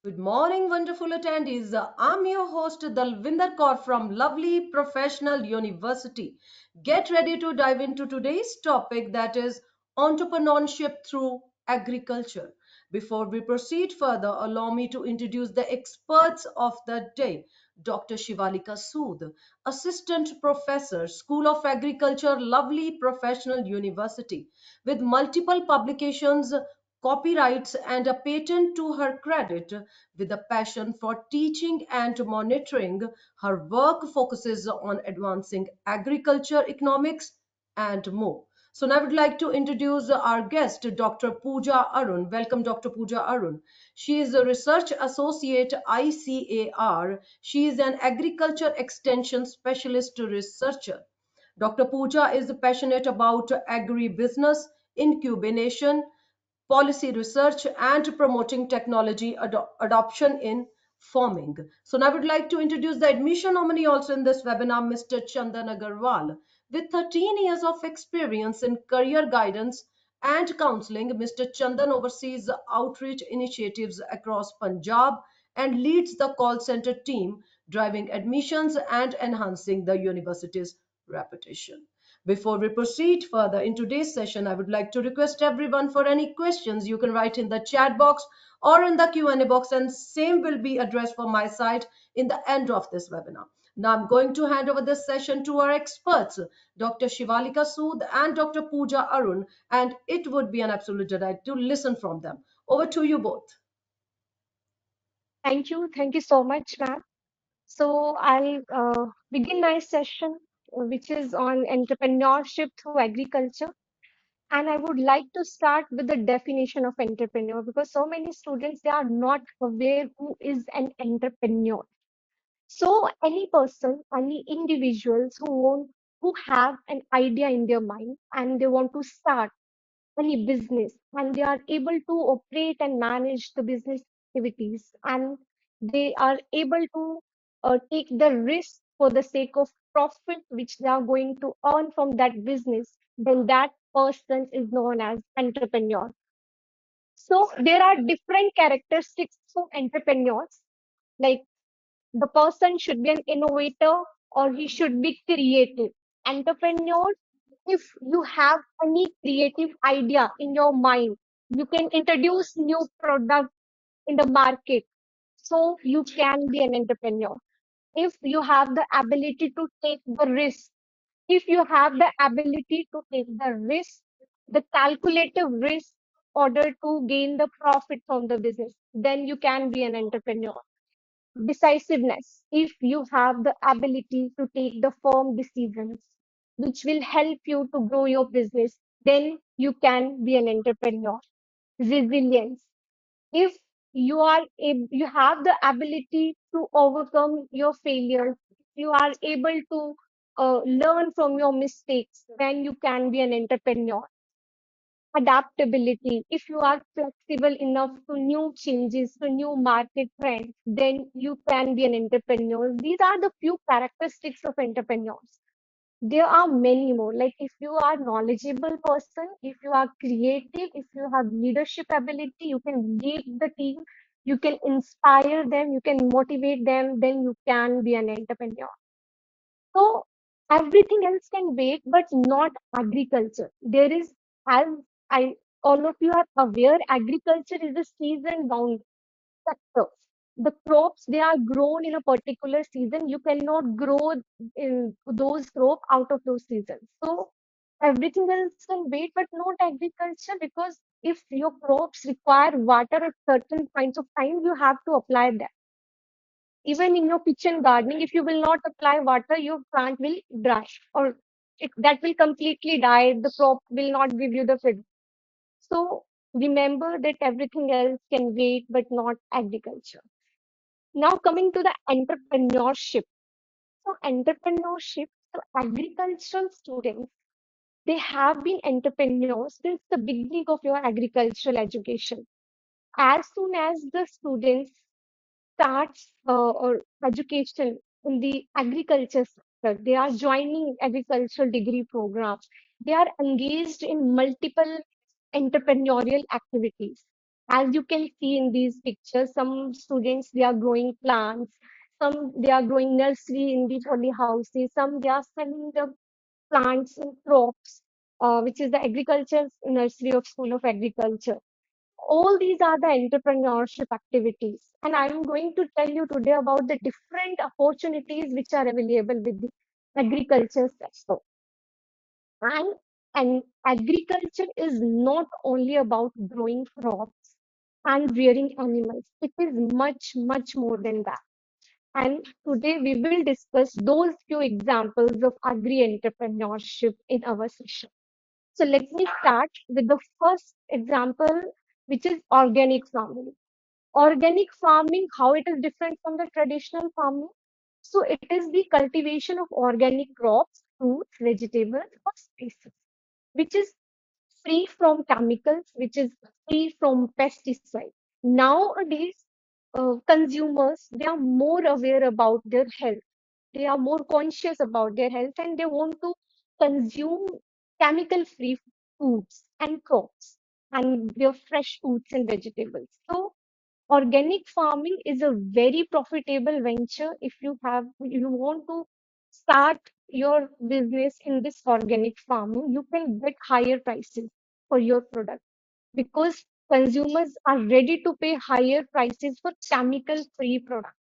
Good morning, wonderful attendees. I'm your host, Dalvinder Kaur from lovely Professional University. Get ready to dive into today's topic, that is entrepreneurship through agriculture. Before we proceed further, allow me to introduce the experts of the day. Dr. Shivalika Sood, Assistant Professor, School of Agriculture, Lovely Professional University, with multiple publications, copyrights, and a patent to her credit. With a passion for teaching and monitoring, her work focuses on advancing agriculture economics and more. So now I would like to introduce our guest, Dr. Pooja Arun. Welcome, Dr. Pooja Arun. She is a research associate ICAR. She is an agriculture extension specialist researcher. Dr. Pooja is passionate about agribusiness, incubation, policy research, and promoting technology adoption in farming. So now I would like to introduce the admission nominee also in this webinar, Mr. Chandan Agarwal. With 13 years of experience in career guidance and counseling, Mr. Chandan oversees outreach initiatives across Punjab and leads the call center team, driving admissions and enhancing the university's reputation. Before we proceed further in today's session, I would like to request everyone, for any questions you can write in the chat box or in the Q&A box, and same will be addressed from my side in the end of this webinar. Now I'm going to hand over this session to our experts, Dr. Shivalika Sood and Dr. Pooja Arun, and it would be an absolute delight to listen from them. Over to you both. Thank you. Thank you so much, ma'am. So I'll begin my session, which is on entrepreneurship through agriculture. And I would like to start with the definition of entrepreneur because so many students, they are not aware who is an entrepreneur. So any person, any individuals who have an idea in their mind and they want to start any business and they are able to operate and manage the business activities and they are able to take the risk for the sake of profit which they are going to earn from that business, then that person is known as entrepreneur. So there are different characteristics of entrepreneurs, like the person should be an innovator or he should be creative. Entrepreneur, if you have any creative idea in your mind, you can introduce new product in the market. So you can be an entrepreneur. If you have the ability to take the risk, if you have the ability to take the risk, the calculative risk, order to gain the profit from the business, then you can be an entrepreneur. Decisiveness, if you have the ability to take the firm decisions which will help you to grow your business, then you can be an entrepreneur. Resilience, if you have the ability to overcome your failures, you are able to learn from your mistakes, then you can be an entrepreneur. Adaptability, if you are flexible enough to new changes, to new market trends, then you can be an entrepreneur. These are the few characteristics of entrepreneurs. There are many more. Like if you are knowledgeable person, if you are creative, if you have leadership ability, you can lead the team, you can inspire them, you can motivate them, then you can be an entrepreneur. So everything else can wait, but not agriculture. There is, as I all of you are aware, agriculture is a season-bound sector. The crops, they are grown in a particular season. You cannot grow in those crops out of those seasons. So everything else can wait, but not agriculture, because if your crops require water at certain points of time, you have to apply that. Even in your kitchen gardening, if you will not apply water, your plant will dry, or that will completely die. The crop will not give you the food. So remember that everything else can wait, but not agriculture. Now coming to the entrepreneurship. So entrepreneurship, so agricultural students, they have been entrepreneurs since the beginning of your agricultural education. As soon as the students starts or education in the agriculture sector, they are joining agricultural degree programs. They are engaged in multiple entrepreneurial activities. As you can see in these pictures, some students, they are growing plants, some they are growing nursery in the poly houses, some they are selling the plants and crops, which is the agriculture nursery of School of Agriculture. All these are the entrepreneurship activities. And I'm going to tell you today about the different opportunities which are available with the agriculture sector. And, and agriculture is not only about growing crops and rearing animals. It is much, much more than that. And today we will discuss those few examples of agri-entrepreneurship in our session. So let me start with the first example, which is organic farming. Organic farming, how it is different from the traditional farming? So it is the cultivation of organic crops, fruits, vegetables, or spices, which is free from chemicals, which is free from pesticides. Nowadays, consumers, they are more aware about their health. They are more conscious about their health and they want to consume chemical free foods and crops and their fresh fruits and vegetables. So organic farming is a very profitable venture. If you want to start your business in this organic farming, you can get higher prices for your product because consumers are ready to pay higher prices for chemical free products.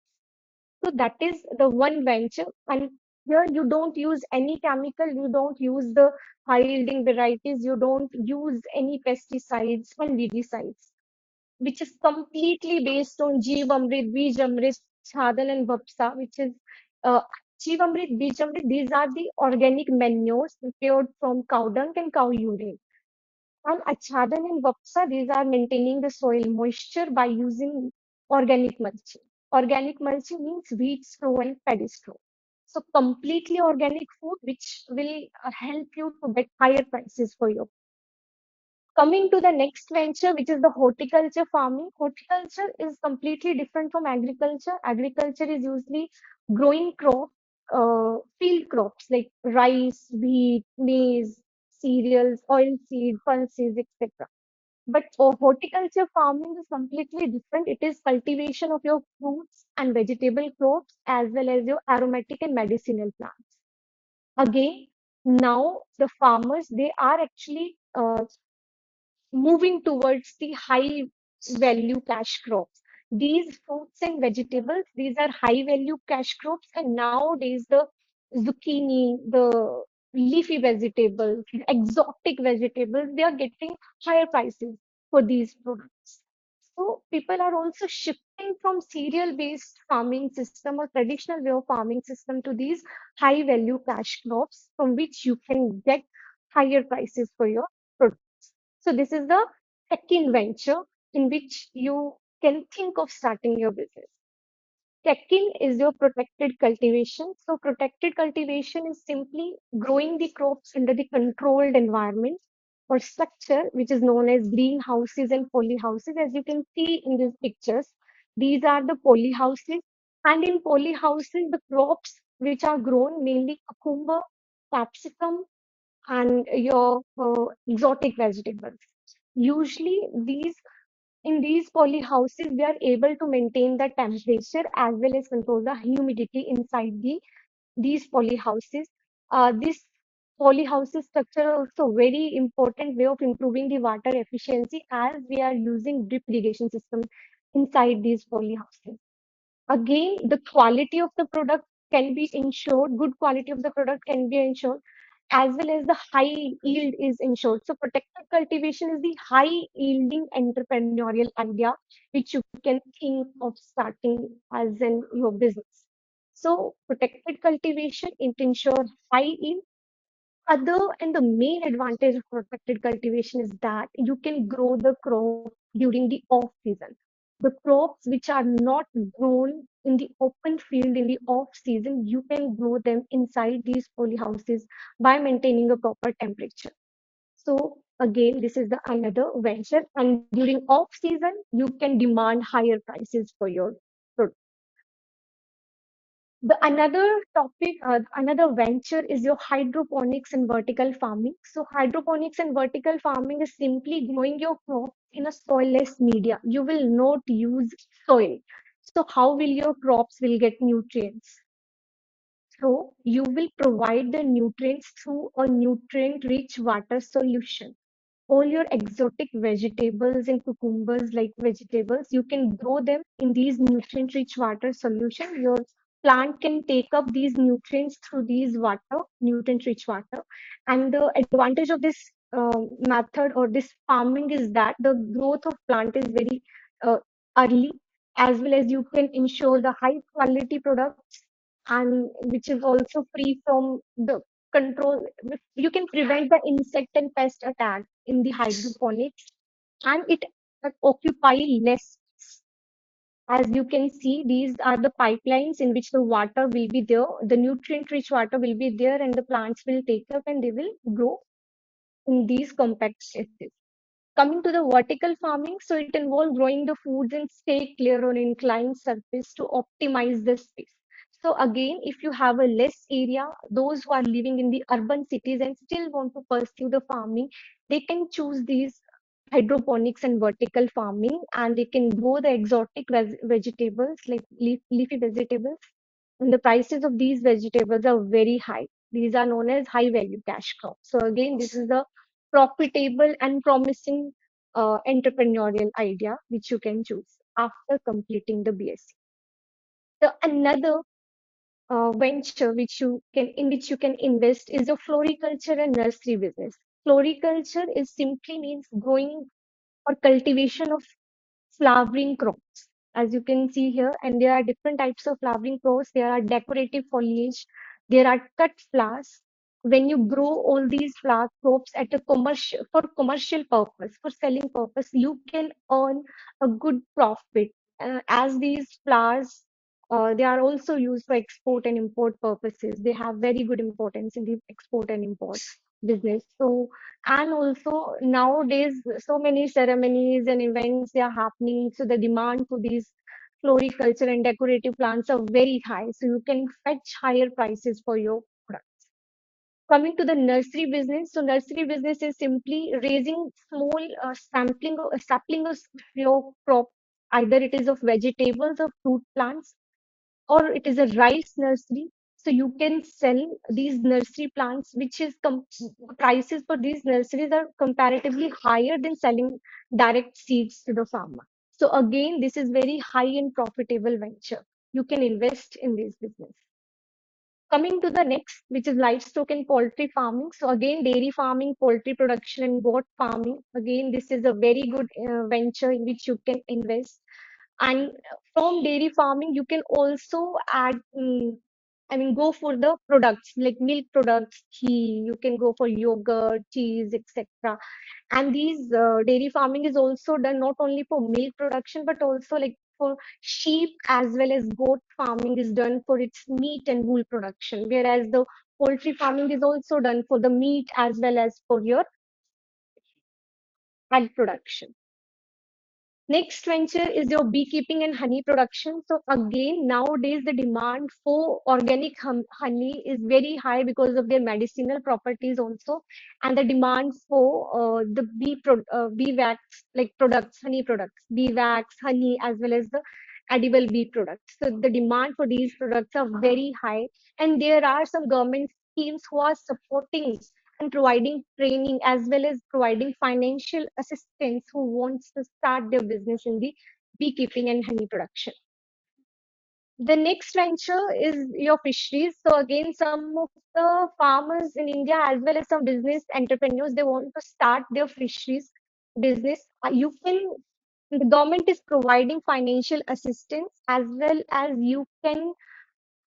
So that is the one venture. And here you don't use any chemical, you don't use the high yielding varieties, you don't use any pesticides and weedicides, which is completely based on Jeevamrit, Bijamrit, Chhadan, and Vapsa, which is uh, Jeevamrit, Bijamrit. These are the organic manures prepared from cow dung and cow urine. And Achhadan and Vapsa, these are maintaining the soil moisture by using organic mulching. Organic mulching means wheat straw and paddy straw. So completely organic food, which will help you to get higher prices for your. Coming to the next venture, which is the horticulture farming. Horticulture is completely different from agriculture. Agriculture is usually growing field crops like rice, wheat, maize, cereals, oil seeds, pulses, etc. But horticulture farming is completely different. It is cultivation of your fruits and vegetable crops as well as your aromatic and medicinal plants. Again, now the farmers, they are actually moving towards the high value cash crops. These fruits and vegetables, these are high value cash crops, and nowadays the zucchini, the leafy vegetables, exotic vegetables, they are getting higher prices for these products. So people are also shifting from cereal based farming system or traditional way of farming system to these high value cash crops from which you can get higher prices for your products. So this is the second venture in which you can think of starting your business. Second is your protected cultivation. So protected cultivation is simply growing the crops under the controlled environment or structure, which is known as greenhouses and polyhouses. As you can see in these pictures, these are the polyhouses. And in polyhouses, the crops which are grown mainly cucumber, capsicum, and your exotic vegetables. Usually, in these poly houses, we are able to maintain the temperature as well as control the humidity inside these poly houses. This poly houses structure are also very important way of improving the water efficiency as we are using drip irrigation system inside these poly houses. Again, the quality of the product can be ensured, good quality of the product can be ensured, as well as the high yield is ensured. So protected cultivation is the high yielding entrepreneurial idea which you can think of starting as in your business. So protected cultivation, it ensures high yield. Other and the main advantage of protected cultivation is that you can grow the crop during the off season. The crops which are not grown in the open field in the off season, you can grow them inside these poly houses by maintaining a proper temperature. So again, this is the another venture. And during off season, you can demand higher prices for your product. The another topic, another venture is your hydroponics and vertical farming. So hydroponics and vertical farming is simply growing your crop in a soilless media. You will not use soil. So how will your crops will get nutrients? So you will provide the nutrients through a nutrient-rich water solution. All your exotic vegetables and cucumbers like vegetables, you can grow them in these nutrient-rich water solution. Your plant can take up these nutrients through these water, nutrient-rich water. And the advantage of this method or this farming is that the growth of plant is very uh, early, as well as you can ensure the high quality products, and which is also free from the control. You can prevent the insect and pest attack in the hydroponics, and it occupy less. As you can see, these are the pipelines in which the water will be there, the nutrient rich water will be there, and the plants will take up and they will grow in these compact spaces. Coming to the vertical farming, so it involves growing the foods in stake clear on inclined surface to optimize the space. So again, if you have a less area, those who are living in the urban cities and still want to pursue the farming, they can choose these hydroponics and vertical farming, and they can grow the exotic vegetables like leafy vegetables, and the prices of these vegetables are very high. These are known as high value cash crops. So again, this is a profitable and promising entrepreneurial idea which you can choose after completing the BSc. The another venture which you can in which you can invest is a floriculture and nursery business. Floriculture is simply means growing or cultivation of flowering crops. As you can see here, and there are different types of flowering crops. There are decorative foliage, there are cut flowers. When you grow all these flower crops at a commercial purpose, for selling purpose, you can earn a good profit. As these flowers, they are also used for export and import purposes. They have very good importance in the export and import business. So, and also nowadays, so many ceremonies and events they are happening. So the demand for these floriculture and decorative plants are very high. So you can fetch higher prices for your products. Coming to the nursery business, so nursery business is simply raising small sapling of your crop. Either it is of vegetables or fruit plants, or it is a rice nursery. So you can sell these nursery plants, which is prices for these nurseries are comparatively higher than selling direct seeds to the farmer. So again, this is very high and profitable venture. You can invest in this business. Coming to the next, which is livestock and poultry farming. So again, dairy farming, poultry production, and goat farming. Again, this is a very good venture in which you can invest. And from dairy farming, you can also add, go for the products like milk products, ghee. You can go for yogurt, cheese, etc. And these dairy farming is also done not only for milk production, but also like for sheep as well as goat farming is done for its meat and wool production. Whereas the poultry farming is also done for the meat as well as for your egg production. Next venture is your beekeeping and honey production. So again, nowadays the demand for organic honey is very high because of their medicinal properties also, and the demand for the bee wax like products, honey products, bee wax, honey, as well as the edible bee products. So the demand for these products are very high, and there are some government schemes who are supporting and providing training as well as providing financial assistance who wants to start their business in the beekeeping and honey production. The next venture is your fisheries. So again, some of the farmers in India as well as some business entrepreneurs, they want to start their fisheries business. You can the government is providing financial assistance as well as you can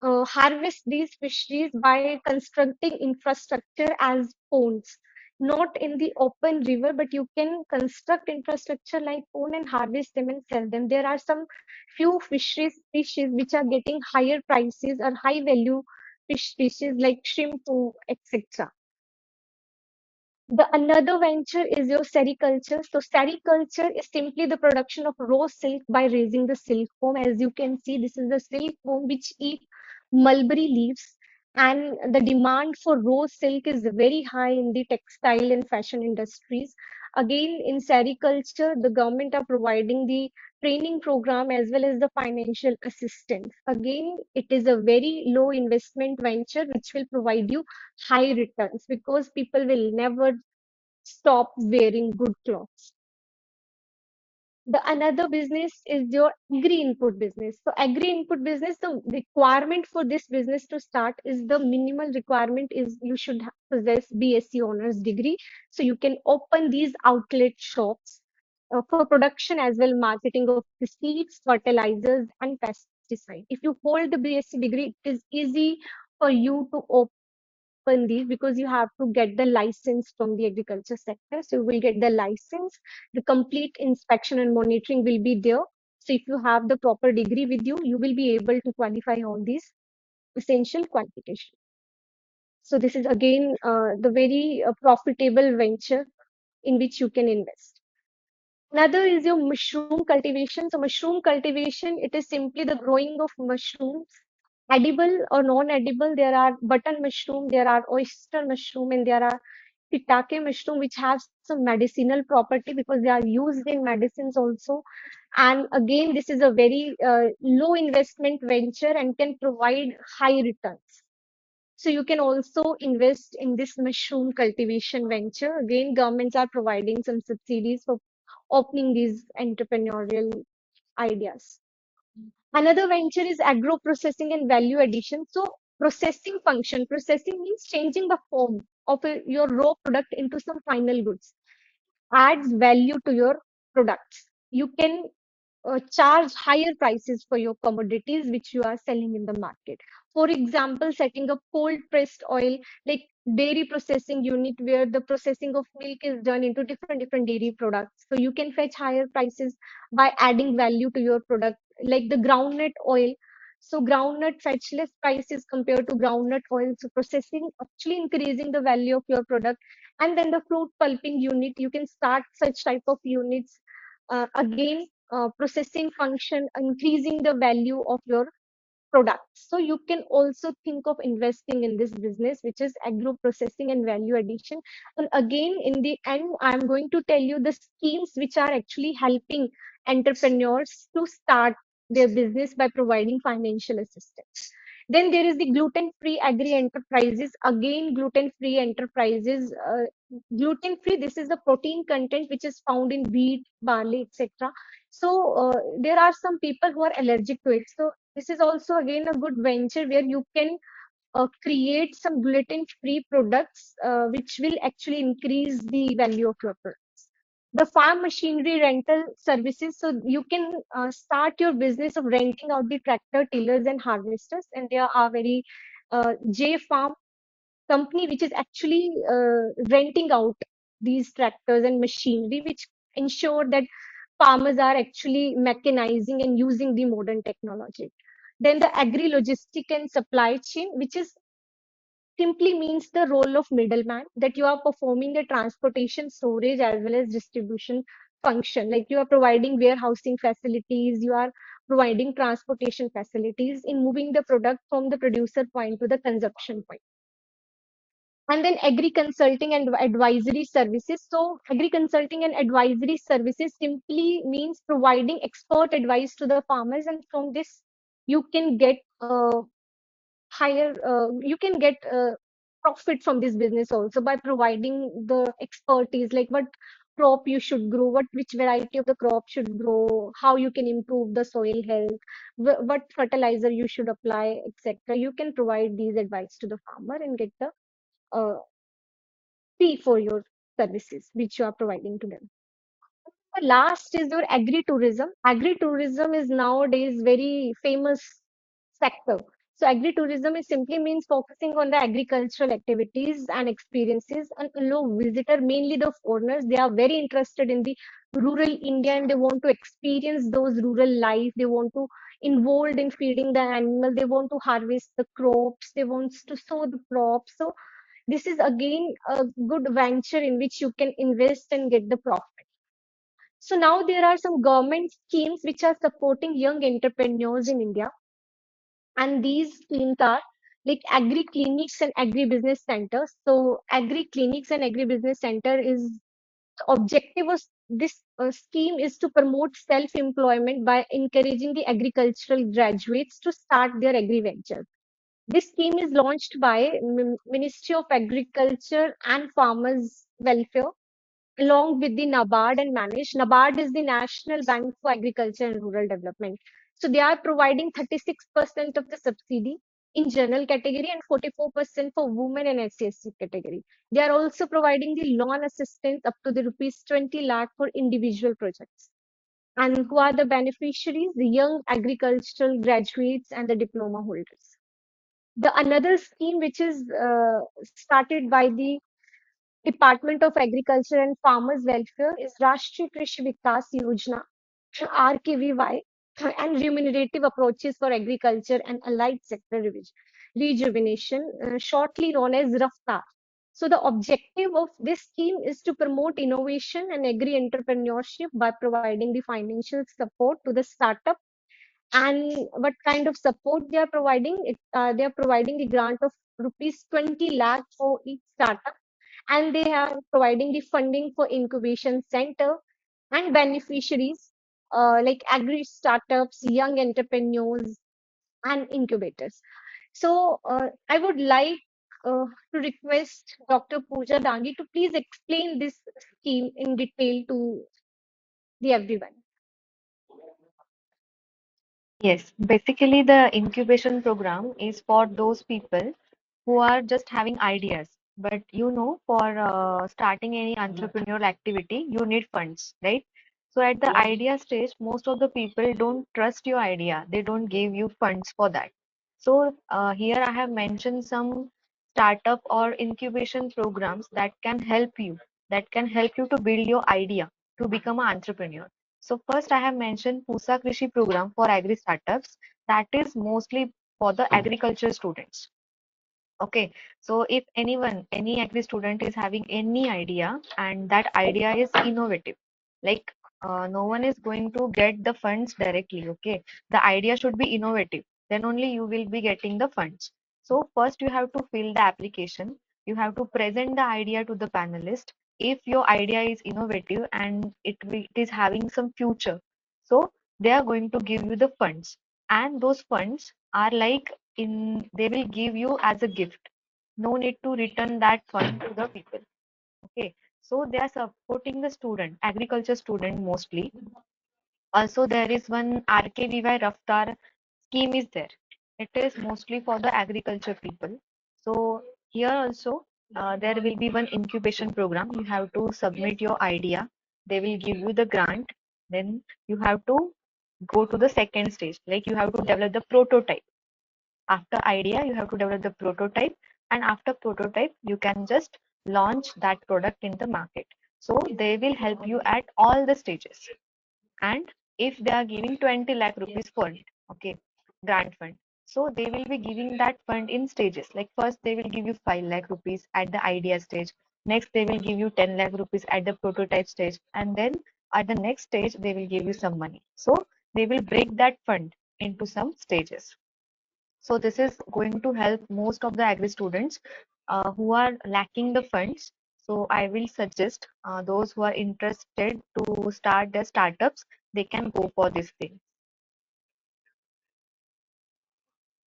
harvest these fisheries by constructing infrastructure as ponds, not in the open river, but you can construct infrastructure like pond and harvest them and sell them. There are some few fisheries species which are getting higher prices or high value fish species like shrimp, etc. The another venture is your sericulture. So sericulture is simply the production of raw silk by raising the silkworm. As you can see, this is the silkworm which eat mulberry leaves. And the demand for rose silk is very high in the textile and fashion industries. Again, in sericulture, the government are providing the training program as well as the financial assistance. Again, it is a very low investment venture which will provide you high returns because people will never stop wearing good clothes. The another business is your agri input business. So agri input business, the requirement for this business to start is the minimal requirement is you should possess BSc honors degree. So you can open these outlet shops for production as well marketing of the seeds, fertilizers, and pesticide. If you hold the BSc degree, it is easy for you to open these because you have to get the license from the agriculture sector. So you will get the license, the complete inspection and monitoring will be there. So if you have the proper degree with you, you will be able to qualify all these essential qualifications. So this is again the very profitable venture in which you can invest. Another is your mushroom cultivation. So mushroom cultivation, it is simply the growing of mushrooms, edible or non-edible. There are button mushroom, there are oyster mushroom, and there are shiitake mushroom, which have some medicinal property because they are used in medicines also. And again, this is a very low investment venture and can provide high returns. So you can also invest in this mushroom cultivation venture. Again, governments are providing some subsidies for opening these entrepreneurial ideas. Another venture is agro processing and value addition. So processing means changing the form of your raw product into some final goods, adds value to your products. You can charge higher prices for your commodities which you are selling in the market. For example, setting up cold pressed oil, like dairy processing unit where the processing of milk is done into different dairy products. So you can fetch higher prices by adding value to your product, like the groundnut oil. So groundnut fetch less prices compared to groundnut oil. So processing actually increasing the value of your product. And then the fruit pulping unit, you can start such type of units. Again, processing function, increasing the value of your products. So you can also think of investing in this business, which is agro processing and value addition. And again, in the end, I'm going to tell you the schemes which are actually helping entrepreneurs to start their business by providing financial assistance. Then there is the gluten-free agri enterprises. Again, gluten-free enterprises, gluten-free, this is the protein content which is found in wheat, barley, etc. So there are some people who are allergic to it. So this is also again a good venture where you can create some gluten-free products which will actually increase the value of your products. The farm machinery rental services. So you can start your business of renting out the tractor, tillers, and harvesters. And there are very J Farm company which is actually renting out these tractors and machinery, which ensure that farmers are actually mechanizing and using the modern technology. Then the agri logistic and supply chain, which is simply means the role of middleman, that you are performing the transportation, storage, as well as distribution function. Like you are providing warehousing facilities, you are providing transportation facilities in moving the product from the producer point to the consumption point. And then agri consulting and advisory services. So agri consulting and advisory services simply means providing expert advice to the farmers, and from this you can get higher you can get profit from this business also by providing the expertise, like what crop you should grow, which variety of the crop should grow, how you can improve the soil health, what fertilizer you should apply, etc. You can provide these advice to the farmer and get the uh, fee for your services which you are providing to them. The last is your agri-tourism. Agri-tourism is nowadays very famous sector. So agri-tourism is simply means focusing on the agricultural activities and experiences and allow visitor, mainly the foreigners. They are very interested in the rural India and they want to experience those rural life. They want to involved in feeding the animal. They want to harvest the crops. They want to sow the crops. So this is again a good venture in which you can invest and get the profit. So now there are some government schemes which are supporting young entrepreneurs in India. And these schemes are like agri clinics and agri business centers. So agri clinics and agri business center is objective of this scheme is to promote self employment by encouraging the agricultural graduates to start their agri ventures. This scheme is launched by Ministry of Agriculture and Farmers Welfare along with the NABARD and managed. NABARD is the National Bank for Agriculture and Rural Development. So they are providing 36% of the subsidy in general category and 44% for women and SC/ST category. They are also providing the loan assistance up to the rupees 20 lakh for individual projects. And who are the beneficiaries? The young agricultural graduates and the diploma holders. The another scheme which is started by the Department of Agriculture and Farmers Welfare is Rashtriya Krishi Vikas Yojana (RKVY) and remunerative approaches for agriculture and allied sector rejuvenation, shortly known as RAFTAR. So the objective of this scheme is to promote innovation and agri-entrepreneurship by providing the financial support to the startup. And what kind of support they are providing? They are providing the grant of rupees 20 lakh for each startup, and they are providing the funding for incubation center and beneficiaries like agri startups, young entrepreneurs, and incubators. So I would like to request Dr. Pooja Dangi to please explain this scheme in detail to the everyone. Yes, basically the incubation program is for those people who are just having ideas. But for starting any entrepreneurial activity, you need funds, right? So at the idea stage, most of the people don't trust your idea. They don't give you funds for that. So here I have mentioned some startup or incubation programs that can help you to build your idea to become an entrepreneur. So first I have mentioned Pusa Krishi program for agri startups. That is mostly for the agriculture students. Okay, so if any agri student is having any idea and that idea is innovative, like no one is going to get the funds directly. Okay, the idea should be innovative, then only you will be getting the funds. So first you have to fill the application, you have to present the idea to the panelist. If your idea is innovative and it is having some future, so they are going to give you the funds, and those funds are like they will give you as a gift. No need to return that fund to the people. Okay, so they are supporting the student, agriculture student mostly. Also there is one RKVY Raftar scheme is there. It is mostly for the agriculture people. So here also there will be one incubation program. You have to submit your idea, they will give you the grant. Then you have to go to the second stage, like you have to develop the prototype. After idea, you have to develop the prototype, and after prototype, you can just launch that product in the market. So they will help you at all the stages. And if they are giving 20 lakh rupees fund, okay, grant fund, so they will be giving that fund in stages. Like first, they will give you 5 lakh rupees at the idea stage. Next, they will give you 10 lakh rupees at the prototype stage. And then at the next stage, they will give you some money. So they will break that fund into some stages. So this is going to help most of the agri students who are lacking the funds. So I will suggest those who are interested to start their startups, they can go for this thing.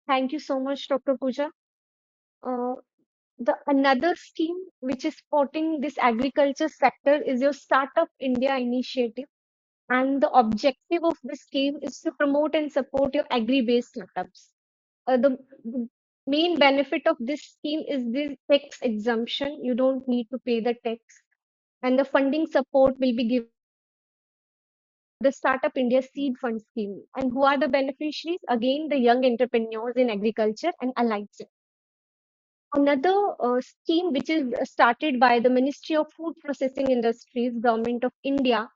Thank you so much, Dr. Pooja. Uh, the another scheme which is supporting this agriculture sector is your Startup India initiative. And the objective of this scheme is to promote and support your agri-based startups. The main benefit of this scheme is the tax exemption. You don't need to pay the tax, and the funding support will be given the Startup India Seed Fund scheme. And who are the beneficiaries? Again, the young entrepreneurs in agriculture and allied sector. Another scheme which is started by the Ministry of Food Processing Industries, Government of India,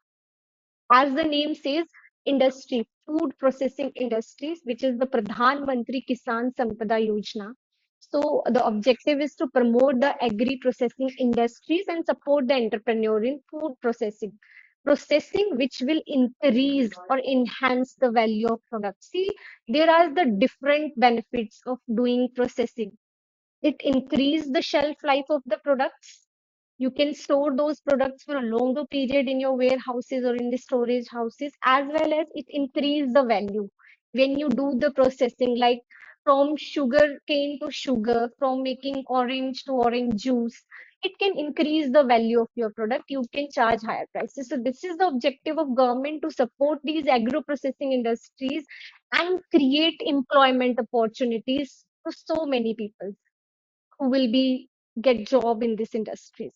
as the name says, industry, food processing industries, which is the Pradhan Mantri Kisan Sampada Yojana. So the objective is to promote the agri processing industries and support the entrepreneur in food processing. processing which will increase or enhance the value of products. See, there are the different benefits of doing processing. It increases the shelf life of the products. You can store those products for a longer period in your warehouses or in the storage houses, as well as it increases the value when you do the processing, like from sugar cane to sugar, from making orange to orange juice. It can increase the value of your product. You can charge higher prices. So this is the objective of government, to support these agro processing industries and create employment opportunities to so many people who will be get job in these industries.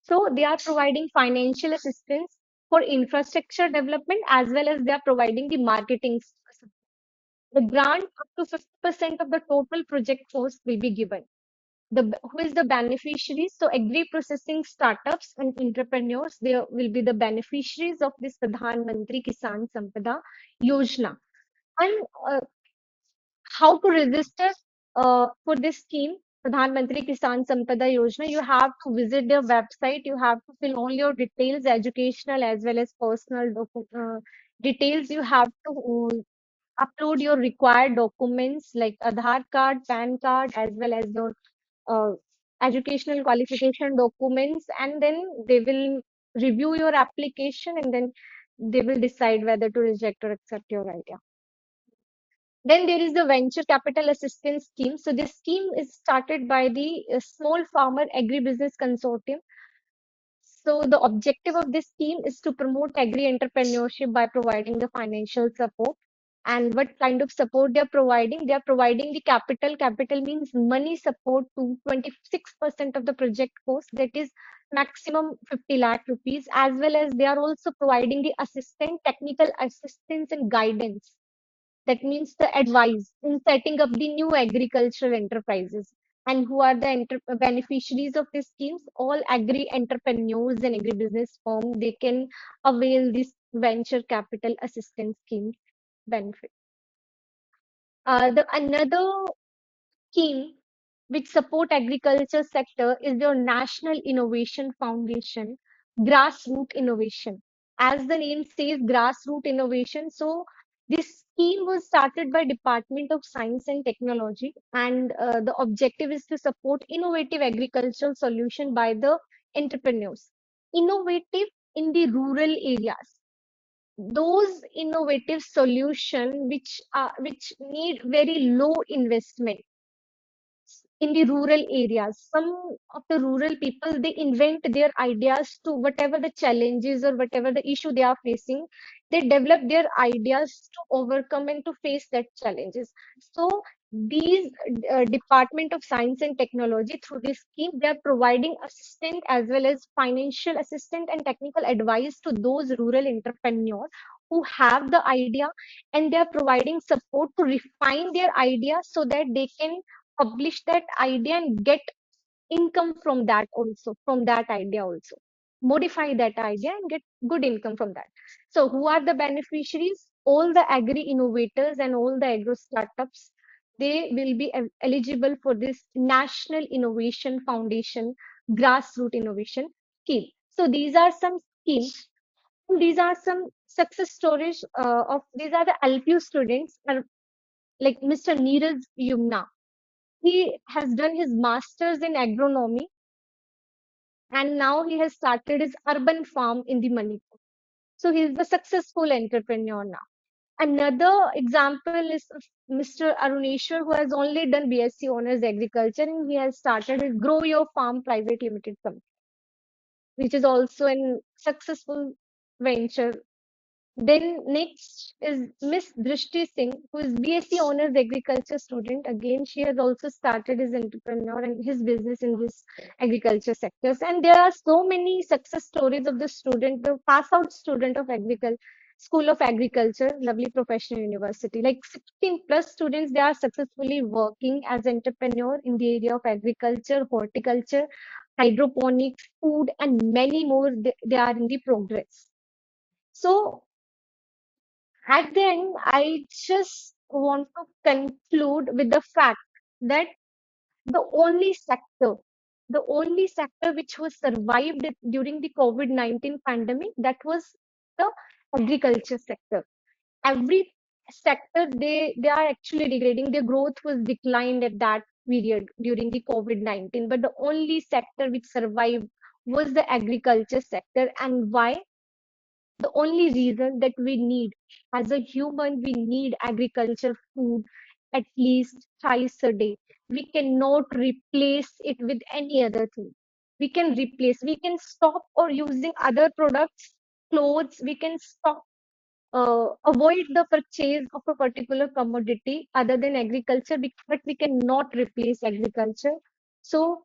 So they are providing financial assistance for infrastructure development, as well as they are providing the marketing support. The grant up to 50% of the total project cost will be given. Who is the beneficiaries? So agri processing startups and entrepreneurs, they will be the beneficiaries of this Pradhan Mantri Kisan Sampada Yojana. And how to register for this scheme, Pradhan Mantri Kisan Sampada Yojana? You have to visit their website. You have to fill all your details, educational as well as personal details. You have to upload your required documents like Aadhaar card, PAN card, as well as your uh, educational qualification documents, and then they will review your application, and then they will decide whether to reject or accept your idea. Then there is the venture capital assistance scheme. So this scheme is started by the Small Farmer Agribusiness Consortium. So the objective of this scheme is to promote agri entrepreneurship by providing the financial support. And what kind of support they are providing? They are providing the capital. Capital means money support to 26% of the project cost. That is maximum 50 lakh rupees. As well as they are also providing the technical assistance and guidance. That means the advice in setting up the new agricultural enterprises. And who are the beneficiaries of these schemes? All agri entrepreneurs and agribusiness firms, they can avail this venture capital assistance scheme benefit. The another scheme which support agriculture sector is your National Innovation Foundation, grassroots innovation. As the name says, grassroots innovation. So this scheme was started by Department of Science and Technology, and the objective is to support innovative agricultural solution by the entrepreneurs. Innovative in the rural areas. Those innovative solution which need very low investment in the rural areas. Some of the rural people, they invent their ideas to whatever the challenges or whatever the issue they are facing. They develop their ideas to overcome and to face that challenges. So these Department of Science and Technology, through this scheme, they are providing assistant as well as financial assistant and technical advice to those rural entrepreneurs who have the idea, and they are providing support to refine their idea so that they can publish that idea and get income from that also, from that idea also. Modify that idea and get good income from that. So who are the beneficiaries? All the agri innovators and all the agro startups, they will be eligible for this National Innovation Foundation grassroots innovation scheme. So these are some schemes. These are some success stories of these are the LPU students, like Mr. Neeraj Yumna. He has done his master's in agronomy, and now he has started his urban farm in the Manipur. So he is a successful entrepreneur now. Another example is of Mr. Aruneshwar, who has only done BSc Honors Agriculture, and he has started his Grow Your Farm Private Limited Company, which is also a successful venture. Then next is Miss Drishti Singh, who is BSc Honors Agriculture student. Again, she has also started his entrepreneur and his business in this agriculture sectors. And there are so many success stories of the student, the pass out student of agriculture, School of Agriculture, lovely professional university. Like 16 plus students, they are successfully working as entrepreneur in the area of agriculture, horticulture, hydroponics, food, and many more. They are in the progress. So at the end, I just want to conclude with the fact that the only sector, the only sector which was survived during the COVID-19 pandemic, that was the agriculture sector. Every sector, they are actually degrading. Their growth was declined at that period during the COVID-19, but the only sector which survived was the agriculture sector. And why? The only reason that we need, as a human, we need agriculture food at least twice a day. We cannot replace it with any other thing. We can stop or using other products, clothes. We can stop, avoid the purchase of a particular commodity other than agriculture, but we cannot replace agriculture. So,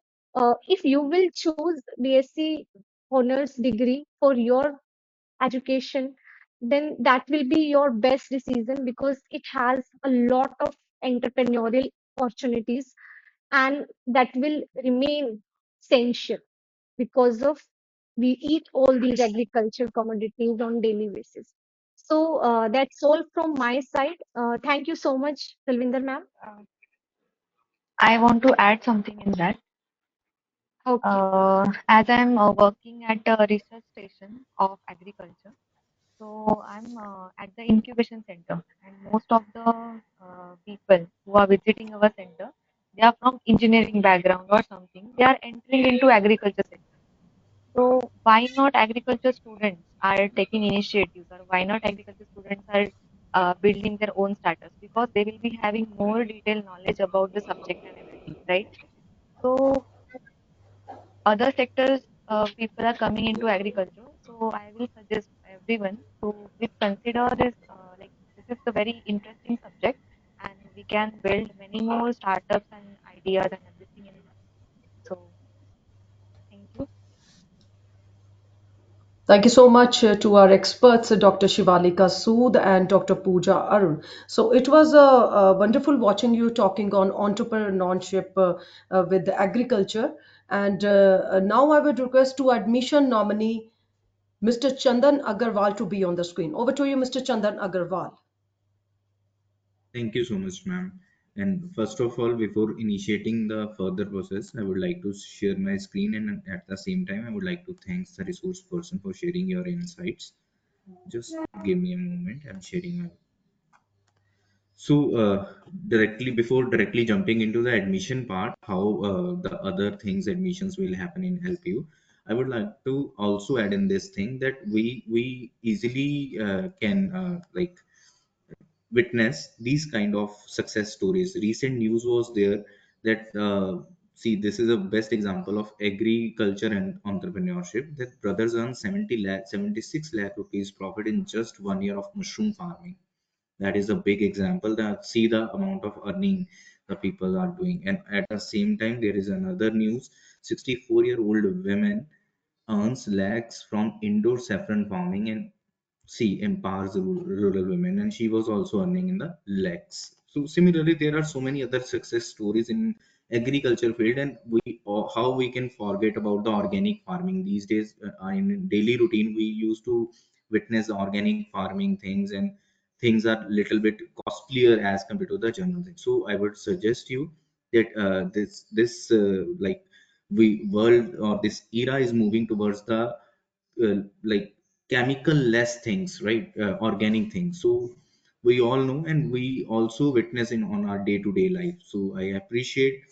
if you will choose BSc honors degree for your education, then that will be your best decision because it has a lot of entrepreneurial opportunities, and that will remain essential because of we eat all these agriculture commodities on daily basis. So that's all from my side. Thank you so much, Talvinder ma'am. Uh, I want to add something in that. Okay. As I'm working at a research station of agriculture, so I'm at the incubation center, and most of the people who are visiting our center, they are from engineering background or something. They are entering into agriculture sector. So why not agriculture students are taking initiatives, or why not agriculture students are building their own startups? Because they will be having more detailed knowledge about the subject and everything, right? So other sectors, people are coming into agriculture. So I will suggest everyone to please consider this. Like this is a very interesting subject, and we can build many more startups and ideas and everything in that. So thank you. Thank you so much to our experts, Dr. Shivalika Sood and Dr. Pooja Arun. So it was wonderful watching you talking on entrepreneurship with the agriculture. And now I would request to admission nominee Mr. Chandan Agarwal to be on the screen. Over to you, Mr. Chandan Agarwal. Thank you so much, ma'am. And first of all, before initiating the further process, I would like to share my screen, and at the same time, I would like to thank the resource person for sharing your insights. Just give me a moment. I'm sharing my. So, directly before directly jumping into the admission part, how the other things admissions will happen in help you. I would like to also add in this thing that we easily can like witness these kind of success stories. Recent news was there that see, this is a best example of agriculture and entrepreneurship, that brothers earn 70 lakh 76 lakh rupees profit in just 1 year of mushroom farming. That is a big example, that see the amount of earning the people are doing. And at the same time, there is another news: 64-year-old women earns lakhs from indoor saffron farming, and she empowers rural women, and she was also earning in the lakhs. So similarly, there are so many other success stories in agriculture field. And how we can forget about the organic farming these days. In daily routine, we used to witness the organic farming things, and things are little bit costlier as compared to the general thing. So I would suggest you that this like we world or this era is moving towards the like chemical less things, right? Organic things. So we all know, and we also witness in on our day to day life. So I appreciate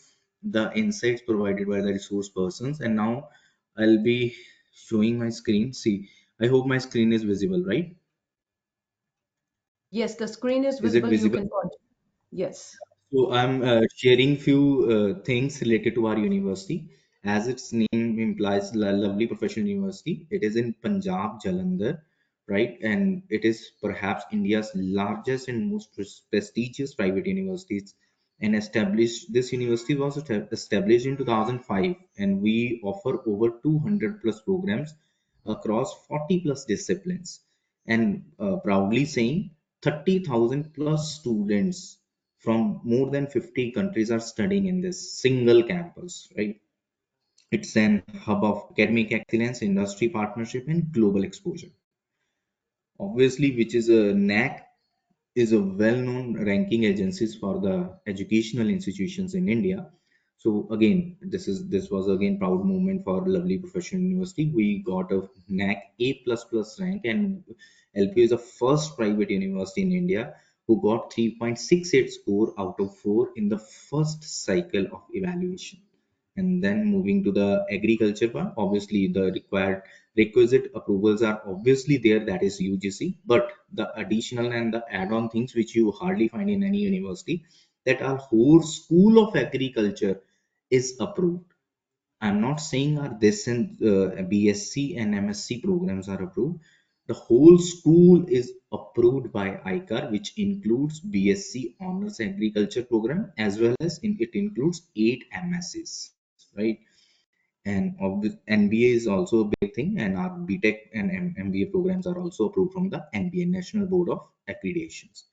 the insights provided by the resource persons. And now I'll be showing my screen. See, I hope my screen is visible, right? Yes, the screen is Is it visible. You visible? can continue. Yes. So I'm sharing few things related to our university. As its name implies, lovely professional university. It is in Punjab, Jalandhar, right? And it is perhaps India's largest and most prestigious private universities. And established, this university was established in 2005, and we offer over 200 plus programs across 40 plus disciplines, and proudly saying 30,000 plus students from more than 50 countries are studying in this single campus, right? It's an hub of academic excellence, industry partnership, and global exposure. Obviously, which is a NAC is a well-known ranking agencies for the educational institutions in India. So again, this was again proud moment for lovely professional university. We got a NAC A++ rank, and LPU is the first private university in India who got 3.68 score out of 4 in the first cycle of evaluation. And then moving to the agriculture part, obviously the requisite approvals are obviously there, that is UGC, but the additional and the add-on things which you hardly find in any university, that our whole school of agriculture is approved. I'm not saying our this and BSc and MSc programs are approved. The whole school is approved by ICAR, which includes BSc Honors Agriculture program as well as it includes 8 MScs, right? And NBA is also a big thing, and our BTech and MBA programs are also approved from the NBA National Board of Accreditations.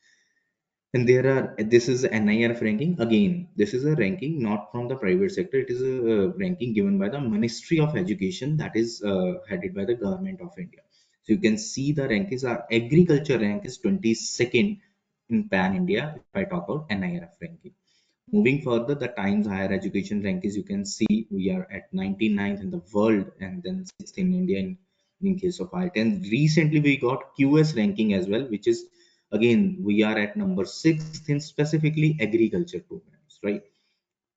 And there are, this is NIRF ranking. Again, this is a ranking not from the private sector. It is a ranking given by the Ministry of Education, that is headed by the government of India. So you can see the rankings are agriculture rank is 22nd in Pan India if I talk about NIRF ranking. Moving further, the Times Higher Education rankings, you can see we are at 99th in the world and then 6th in India in case of IT. And recently we got QS ranking as well, which is again we are at number 6th in specifically agriculture programs, right?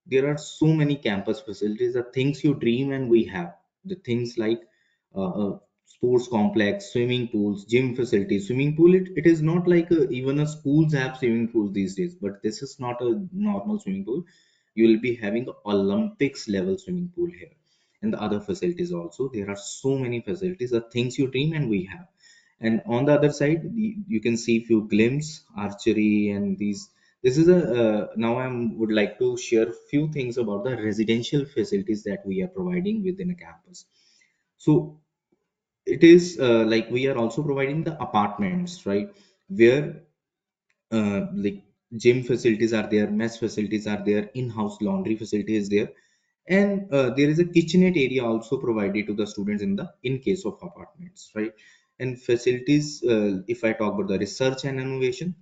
There are so many campus facilities, the things you dream and we have. The things like sports complex, swimming pools, gym facilities. Swimming pool, it is not like even a schools have swimming pools these days, but this is not a normal swimming pool. You will be having Olympics level swimming pool here. And the other facilities also, there are so many facilities, the things you dream and we have. And on the other side, you can see few glimpse archery and these. This is a now I would like to share few things about the residential facilities that we are providing within a campus. So it is like we are also providing the apartments, right, where like gym facilities are there, mess facilities are there, in-house laundry facility is there, and there is a kitchenette area also provided to the students in case of apartments, right? And facilities, if I talk about the research and innovation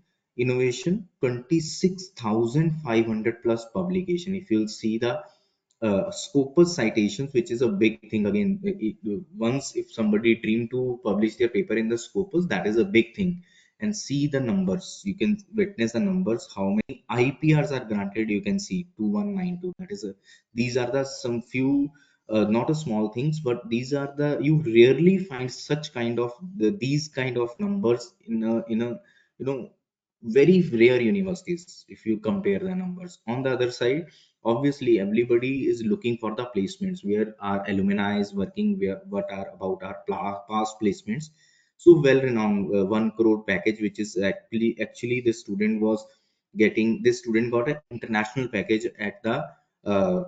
26,500 plus publication. If you'll see the Scopus citations, which is a big thing again. Once if somebody dream to publish their paper in the Scopus, that is a big thing. And see the numbers, you can witness the numbers, how many IPRs are granted. You can see 2192. That is a, these are the some few not a small things, but these are the, you rarely find such kind of these kind of numbers in a you know very rare universities if you compare the numbers. On the other side, obviously everybody is looking for the placements where our alumni is working, where what are about our past placements. So well renowned 1 crore package, which is actually the student was getting, this student got an international package at the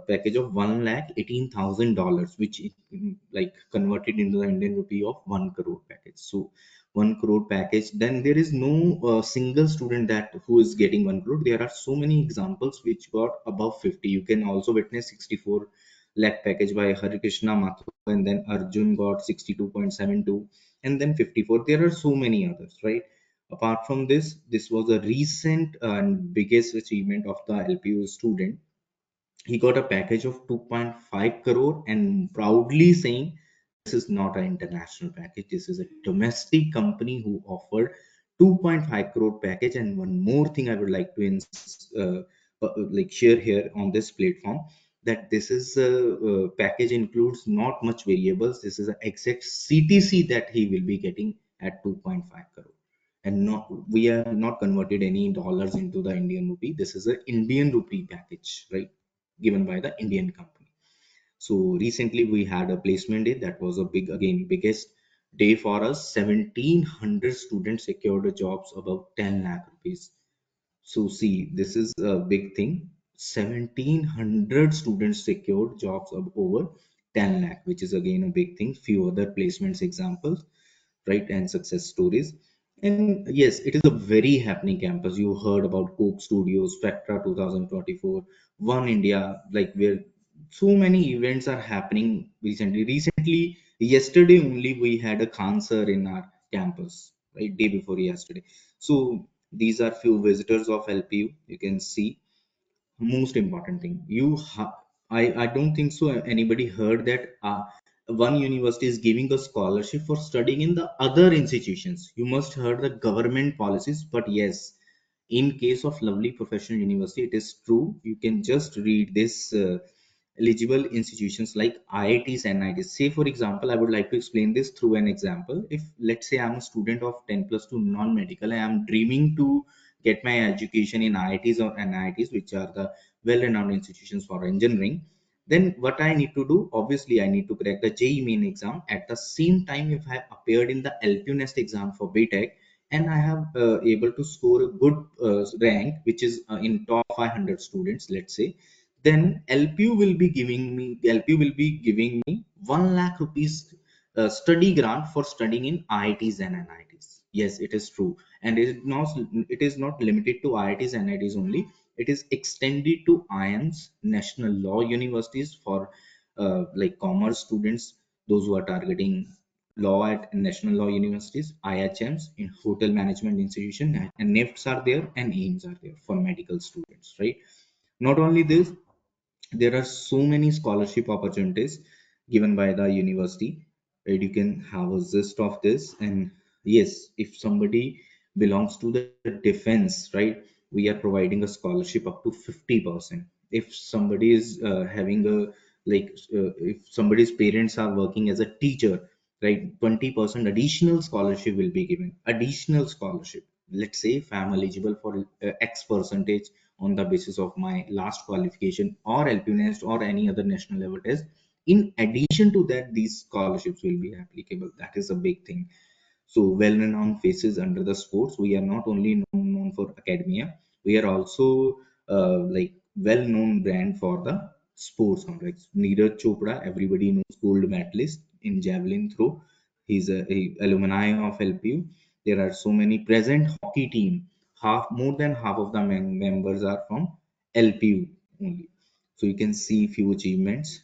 package of 1,18,000 dollars, which like converted into the Indian rupee of 1 crore package. So 1 crore package, then there is no single student that who is getting 1 crore. There are so many examples which got above 50. You can also witness 64 lakh package by Hari Krishna Mathur, and then Arjun got 62.72, and then 54. There are so many others, right? Apart from this, this was a recent and biggest achievement of the LPU student. He got a package of 2.5 crore and proudly saying this is not an international package, this is a domestic company who offered 2.5 crore package. And one more thing I would like to like share here on this platform, that this is a package includes not much variables. This is an exact CTC that he will be getting at 2.5 crore, and not, we have not converted any dollars into the Indian rupee. This is an Indian rupee package, right, given by the Indian company. So recently we had a placement day that was a big, again, biggest day for us. 1,700 students secured jobs above 10 lakh rupees. So see, this is a big thing. 1,700 students secured jobs of over 10 lakh, which is again a big thing. Few other placements examples, right, and success stories. And yes, it is a very happening campus. You heard about Coke Studios, Spectra 2024, One India, like where so many events are happening recently. Recently, yesterday only we had a concert in our campus, right? Day before yesterday. So these are few visitors of LPU. You can see most important thing. I don't think so. Anybody heard that one university is giving a scholarship for studying in the other institutions. You must heard the government policies, but yes, in case of Lovely Professional University, it is true. You can just read this eligible institutions like IITs and IITs. Say, for example, I would like to explain this through an example. If let's say I'm a student of 10 plus 2 non-medical, I am dreaming to get my education in IITs or NIITs, which are the well-renowned institutions for engineering. Then what I need to do, obviously, I need to crack the JEE main exam. At the same time, if I appeared in the LPU Nest exam for BTech, and I have able to score a good rank, which is in top 500 students, let's say, then LPU will be giving me 1 lakh rupees study grant for studying in IITs and NITs. Yes, it is true, and it is not limited to IITs and NITs only. It is extended to IIMs, national law universities for like commerce students, those who are targeting law at national law universities, IHMs in hotel management institution, and NIFTs are there and AIMS are there for medical students, right? Not only this, there are so many scholarship opportunities given by the university, right? You can have a gist of this. And yes, if somebody belongs to the defense, right, we are providing a scholarship up to 50%. If somebody is having a like if somebody's parents are working as a teacher, right, 20% additional scholarship will be given. Additional scholarship, let's say if I'm eligible for x percentage on the basis of my last qualification or LPNest or any other national level test. In addition to that, these scholarships will be applicable. That is a big thing. So well-renowned faces under the sports. We are not only known for academia, we are also like well-known brand for the sports complex. Neeraj Chopra, everybody knows, gold medalist in javelin throw. He's a alumni of LPU. There are so many present hockey team. Half more than half of the members are from LPU only. So you can see few achievements,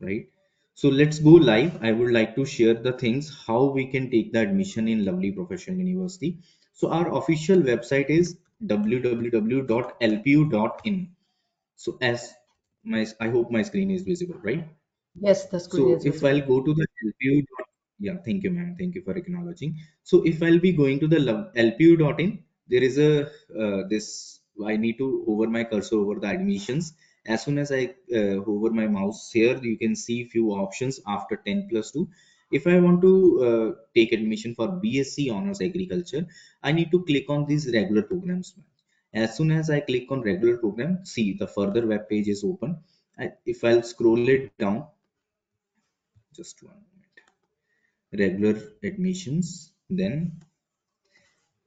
right? So let's go live. I would like to share the things how we can take the admission in Lovely Professional University. So our official website is www.lpu.in. So as my, I hope my screen is visible, right? Yes, the screen So is if I'll visible. go to the LPU, yeah, thank you, ma'am. Thank you for acknowledging. So if I'll be going to the LPU.in, there is a this. I need to hover my cursor over the admissions. As soon as I hover my mouse here, you can see few options after 10 plus 2. If I want to take admission for BSc Honors Agriculture, I need to click on these regular programs. As soon as I click on regular program, see the further web page is open. If I'll scroll it down, just 1 minute. Regular admissions, then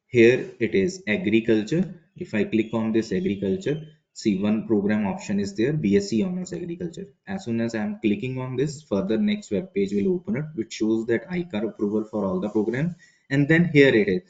here it is agriculture. If I click on this agriculture, see one program option is there, BSc Honors Agriculture. As soon as I am clicking on this, further next web page will open up, which shows that ICAR approval for all the programs. And then here it is,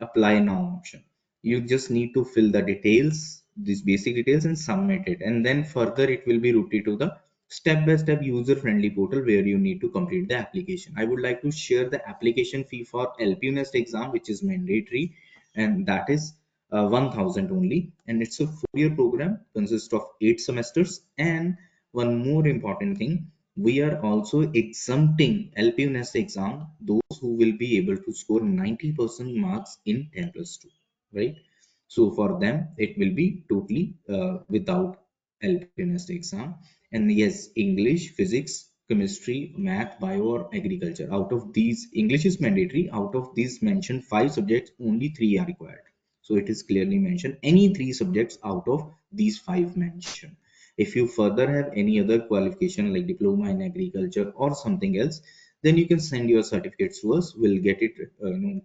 apply now option. You just need to fill the details, these basic details, and submit it. And then further it will be routed to the step-by-step user-friendly portal where you need to complete the application. I would like to share the application fee for LPNest exam, which is mandatory, and that is 1000 only. And it's a 4-year program, consists of 8 semesters. And one more important thing, we are also exempting LPNest exam those who will be able to score 90% marks in 10 plus 2, right? So for them, it will be totally without LPNest exam. And yes, English, physics, chemistry, math, bio, or agriculture. Out of these, English is mandatory. Out of these mentioned 5 subjects, only 3 are required. So it is clearly mentioned any 3 subjects out of these 5 mentioned. If you further have any other qualification like diploma in agriculture or something else, then you can send your certificates to us. We'll get it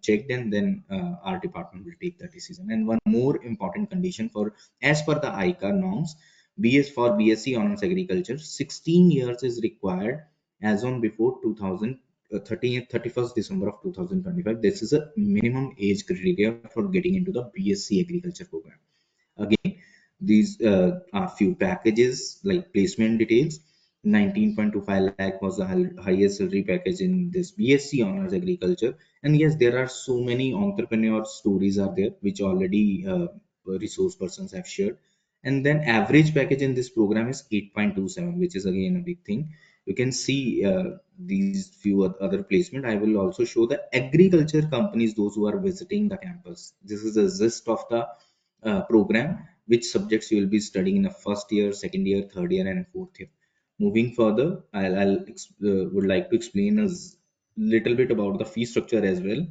checked, and then our department will take the decision. And one more important condition for, as per the ICAR norms, BS for BSc Honors Agriculture, 16 years is required as on before 2000, 31st December of 2025. This is a minimum age criteria for getting into the BSc Agriculture program. Again, these are few packages like placement details. 19.25 lakh was the highest salary package in this BSc Honors Agriculture. And yes, there are so many entrepreneur stories are there, which already resource persons have shared. And then average package in this program is 8.27, which is again a big thing. You can see these few other placement. I will also show the agriculture companies, those who are visiting the campus. This is the gist of the program, which subjects you will be studying in the first year, second year, third year, and fourth year. Moving further, would like to explain a little bit about the fee structure as well.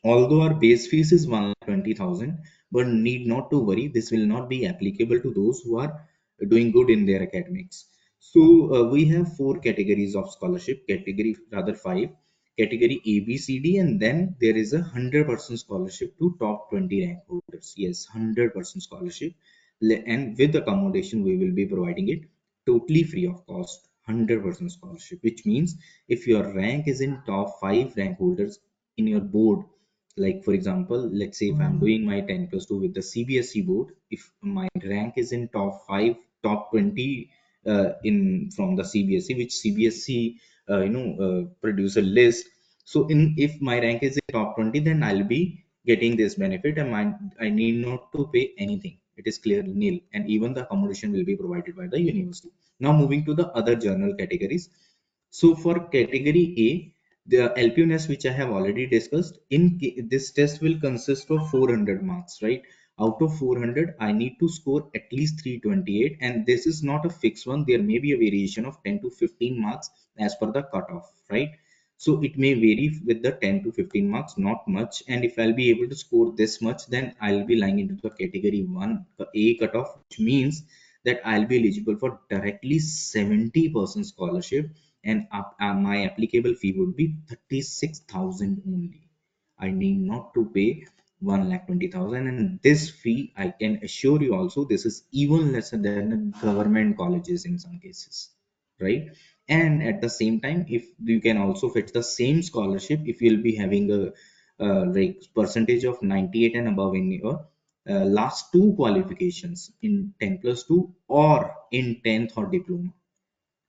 Although our base fees is 1,20,000, but need not to worry, this will not be applicable to those who are doing good in their academics. So we have four categories of scholarship, category rather five, category A, B, C, D, and then there is a 100% scholarship to top 20 rank holders. Yes, 100% scholarship, and with accommodation we will be providing it totally free of cost. 100% scholarship, which means if your rank is in top five rank holders in your board, like for example, let's say if I'm doing my 10 plus 2 with the CBSE board, if my rank is in top 5, top 20 in from the CBSE, which CBSE produce a list. So in if my rank is in top 20, then I'll be getting this benefit, and I need not to pay anything. It is clear nil, and even the accommodation will be provided by the university. Now moving to the other journal categories. So for category A, the LPUNS, which I have already discussed, this test will consist of 400 marks, right? Out of 400, I need to score at least 328, and this is not a fixed one. There may be a variation of 10 to 15 marks as per the cutoff, right? So it may vary with the 10 to 15 marks, not much. And if I'll be able to score this much, then I'll be lying into the category 1A cutoff, which means that I'll be eligible for directly 70% scholarship, and my applicable fee would be 36,000 only. I need not to pay 1,20,000, and this fee, I can assure you also, this is even lesser than the government colleges in some cases, right? And at the same time, if you can also fetch the same scholarship if you'll be having a like percentage of 98 and above in your last two qualifications in 10 plus 2 or in 10th or diploma.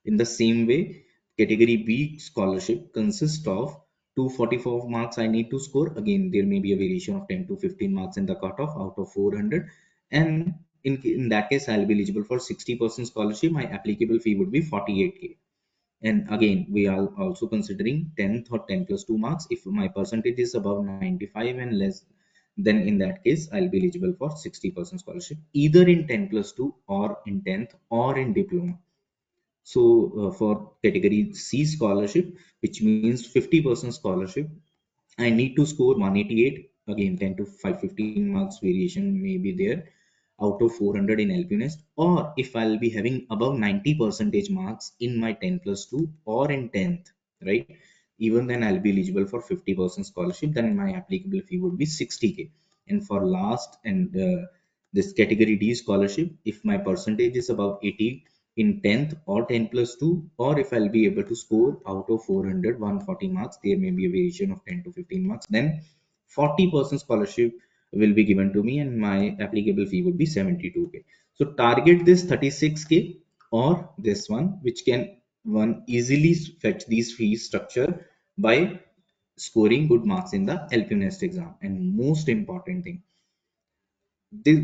In the same way, category B scholarship consists of 244 marks I need to score. Again, there may be a variation of 10 to 15 marks in the cutoff out of 400. And in that case, I'll be eligible for 60% scholarship. My applicable fee would be 48K. And again, we are also considering 10th or 10 plus 2 marks. If my percentage is above 95 and less, then in that case, I'll be eligible for 60% scholarship, either in 10 plus 2 or in 10th or in diploma. So for category C scholarship, which means 50% scholarship, I need to score 188. Again, 10 to 515 marks variation may be there out of 400 in LP Nest, or if I'll be having above 90 percentage marks in my 10 plus 2 or in 10th, right? Even then I'll be eligible for 50% scholarship. Then my applicable fee would be 60K. And for last and this category D scholarship, if my percentage is above 80 in 10th or 10 plus 2, or if I'll be able to score out of 400 140 marks, there may be a variation of 10 to 15 marks, then 40% scholarship will be given to me, and my applicable fee would be 72K. So target this 36K or this one, which can one easily fetch these fee structure by scoring good marks in the LP Nest exam. And most important thing,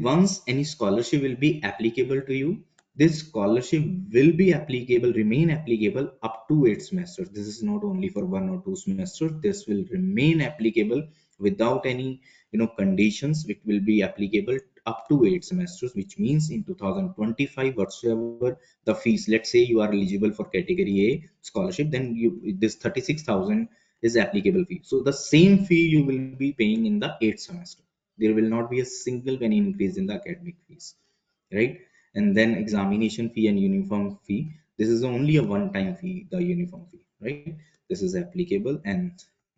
once any scholarship will be applicable to you, this scholarship will be applicable, remain applicable up to 8 semesters. This is not only for 1 or 2 semesters. This will remain applicable without any conditions. It will be applicable up to 8 semesters, which means in 2025 whatsoever the fees, let's say you are eligible for category A scholarship, then you this 36,000 is applicable fee. So the same fee you will be paying in the 8th semester. There will not be a single penny increase in the academic fees, right? And then examination fee and uniform fee, this is only a one-time fee, the uniform fee, right? This is applicable. And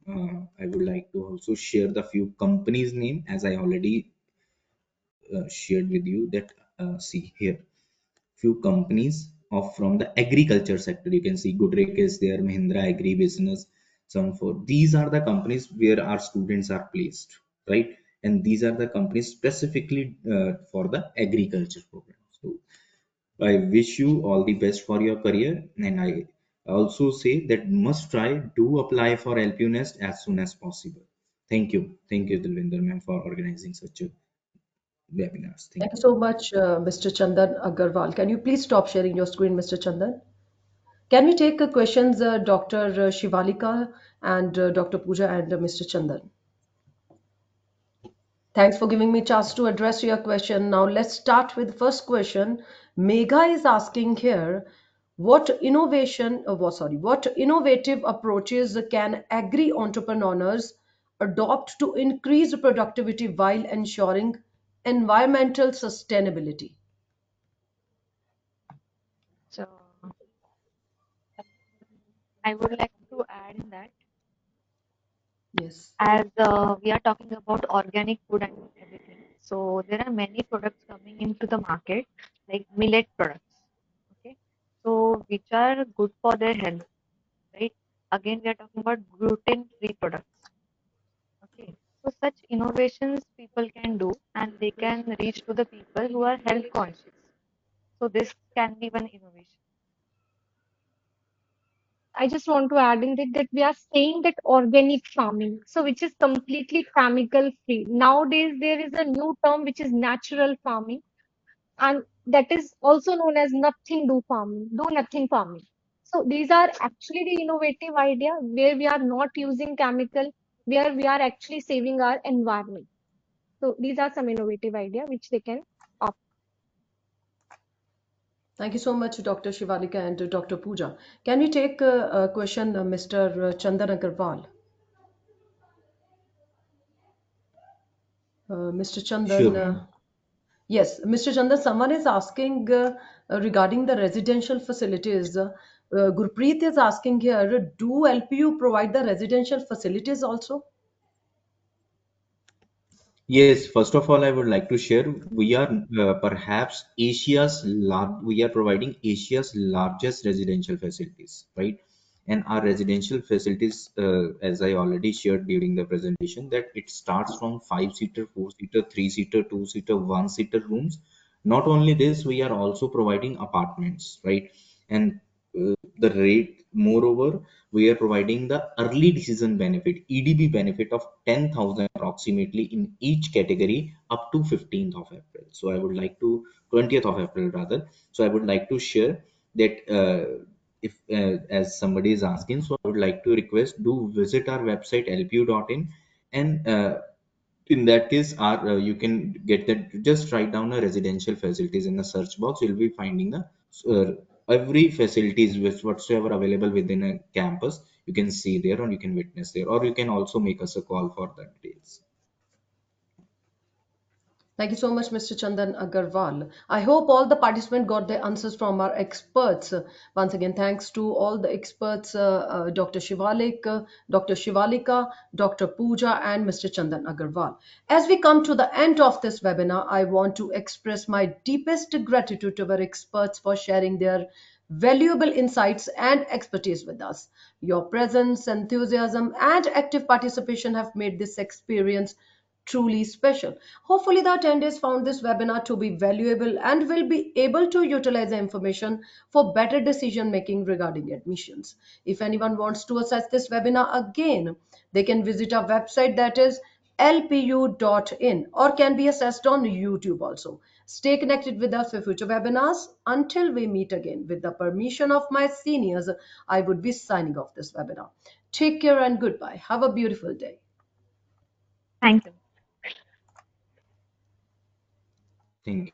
I would like to also share the few companies name, as I already shared with you that see here few companies of from the agriculture sector. You can see Goodrich is there, Mahindra Agri Business, some for these are the companies where our students are placed, right? And these are the companies specifically for the agriculture program. So I wish you all the best for your career, and I also say that must try do apply for LPU Nest as soon as possible. Thank you Dilvinder ma'am for organizing such a webinars. Thank Thank you you. so much, Mr. Chandan Agarwal. Can you please stop sharing your screen, Mr. Chandan? Can we take questions, Dr. Shivalika and Dr. Pooja and Mr. Chandan? Thanks for giving me a chance to address your question. Now let's start with the first question. Megha is asking here, what innovative approaches can agri entrepreneurs adopt to increase productivity while ensuring environmental sustainability? So I would like to add in that Yes. as we are talking about organic food and everything. So there are many products coming into the market, like millet products. Okay, so which are good for their health, right? Again, we are talking about gluten-free products. Okay, so such innovations people can do, and they can reach to the people who are health conscious. So this can be one innovation. I just want to add in that we are saying that organic farming, so which is completely chemical free. Nowadays, there is a new term which is natural farming, and that is also known as nothing do farming, do nothing farming. So these are actually the innovative idea where we are not using chemical, where we are actually saving our environment. So these are some innovative idea which they can opt. Thank you so much, Dr. Shivalika and Dr. Pooja. Can we take a question, Mr. Chandan Agarwal? Mr. Sure, Chandan, ma'am. yes, Mr. Chandan, someone is asking regarding the residential facilities. Gurpreet is asking here, do LPU provide the residential facilities also? Yes, first of all, I would like to share we are perhaps we are providing Asia's largest residential facilities, right? And our residential facilities, as I already shared during the presentation, that it starts from five-seater, four-seater, three-seater, two-seater, one-seater rooms. Not only this, we are also providing apartments, right? And the rate, moreover, we are providing the early decision benefit, EDB benefit of 10,000 approximately in each category up to 15th of April. So I would like to 20th of April rather. So I would like to share that if as somebody is asking, so I would like to request do visit our website lpu.in, and in that case you can get that, just write down a residential facilities in the search box. You'll be finding the uh, every facilities with whatsoever available within a campus. You can see there, or you can witness there, or you can also make us a call for the details. Thank you so much, Mr. Chandan Agarwal. I hope all the participants got the answers from our experts. Once again, thanks to all the experts, Dr. Shivalik, Dr. Shivalika, Dr. Pooja, and Mr. Chandan Agarwal. As we come to the end of this webinar, I want to express my deepest gratitude to our experts for sharing their valuable insights and expertise with us. Your presence, enthusiasm, and active participation have made this experience truly special. Hopefully, the attendees found this webinar to be valuable and will be able to utilize the information for better decision making regarding admissions. If anyone wants to access this webinar again, they can visit our website, that is lpu.in, or can be accessed on YouTube also. Stay connected with us for future webinars. Until we meet again, with the permission of my seniors, I would be signing off this webinar. Take care and goodbye. Have a beautiful day. Thank you. Thank you.